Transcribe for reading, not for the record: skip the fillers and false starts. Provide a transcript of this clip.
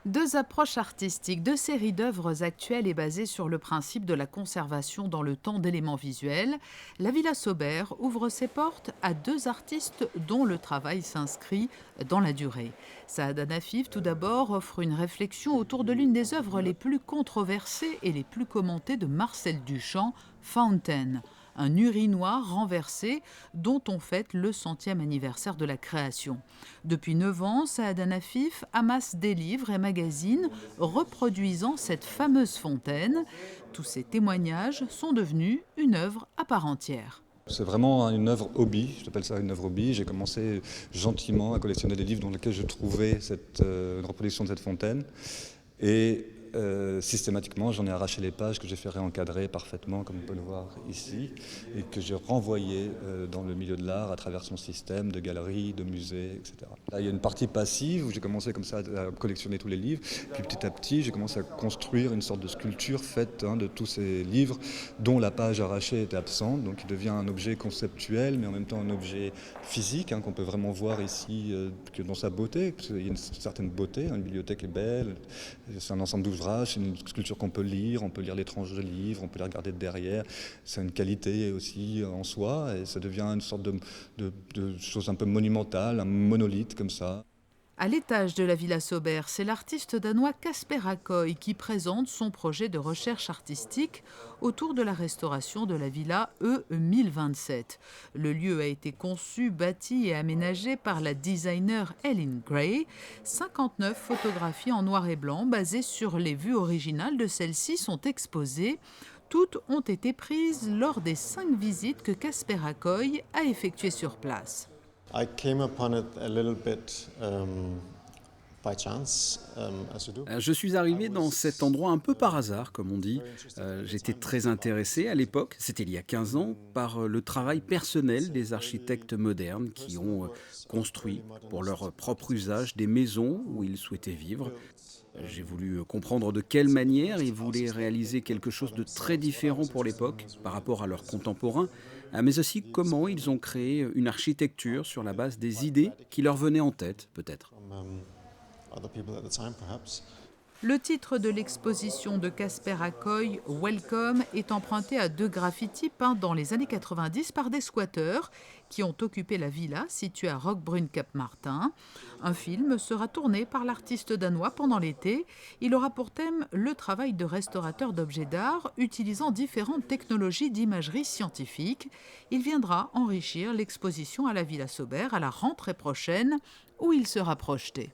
Deux approches artistiques, deux séries d'œuvres actuelles et basées sur le principe de la conservation dans le temps d'éléments visuels, la Villa Sauber ouvre ses portes à deux artistes dont le travail s'inscrit dans la durée. Saada Nafif, tout d'abord, offre une réflexion autour de l'une des œuvres les plus controversées et les plus commentées de Marcel Duchamp, Fountain, un urinoir renversé dont on fête le 100e anniversaire de la création. Depuis 9 ans, Saada Nafif amasse des livres et magazines reproduisant cette fameuse fontaine. Tous ces témoignages sont devenus une œuvre à part entière. C'est vraiment une œuvre hobby, je l'appelle ça une œuvre hobby. J'ai commencé gentiment à collectionner des livres dans lesquels je trouvais une reproduction de cette fontaine. Et systématiquement, j'en ai arraché les pages que j'ai fait réencadrer parfaitement, comme on peut le voir ici, et que j'ai renvoyé dans le milieu de l'art à travers son système de galeries, de musées, etc. Là, il y a une partie passive où j'ai commencé comme ça à collectionner tous les livres, puis petit à petit, j'ai commencé à construire une sorte de sculpture faite de tous ces livres dont la page arrachée était absente, donc il devient un objet conceptuel, mais en même temps un objet physique qu'on peut vraiment voir ici dans sa beauté, parce qu'il y a une certaine beauté, une bibliothèque est belle, c'est un ensemble d'ouvrages. C'est une sculpture qu'on peut lire l'étrange de livres, on peut les regarder de derrière. C'est une qualité aussi en soi et ça devient une sorte de chose un peu monumentale, un monolithe comme ça. À l'étage de la Villa Sauber, c'est l'artiste danois Kasper Akoy qui présente son projet de recherche artistique autour de la restauration de la Villa E1027. Le lieu a été conçu, bâti et aménagé par la designer Ellen Gray. 59 photographies en noir et blanc basées sur les vues originales de celles-ci sont exposées. Toutes ont été prises lors des 5 visites que Kasper Akoy a effectuées sur place. I came upon it a little bit by chance, as you do. Je suis arrivé dans cet endroit un peu par hasard, comme on dit. J'étais très intéressé à l'époque, c'était il y a 15 ans, par le travail personnel des architectes modernes qui ont construit pour leur propre usage des maisons où ils souhaitaient vivre. J'ai voulu comprendre de quelle manière ils voulaient réaliser quelque chose de très différent pour l'époque par rapport à leurs contemporains, mais aussi comment ils ont créé une architecture sur la base des idées qui leur venaient en tête, peut-être. Other people at the time, perhaps. Le titre de l'exposition de Kasper Akoy, Welcome, est emprunté à deux graffitis peints dans les années 90 par des squatteurs qui ont occupé la villa située à Roquebrune-Cap-Martin. Un film sera tourné par l'artiste danois pendant l'été. Il aura pour thème le travail de restaurateur d'objets d'art utilisant différentes technologies d'imagerie scientifique. Il viendra enrichir l'exposition à la Villa Sauber à la rentrée prochaine où il sera projeté.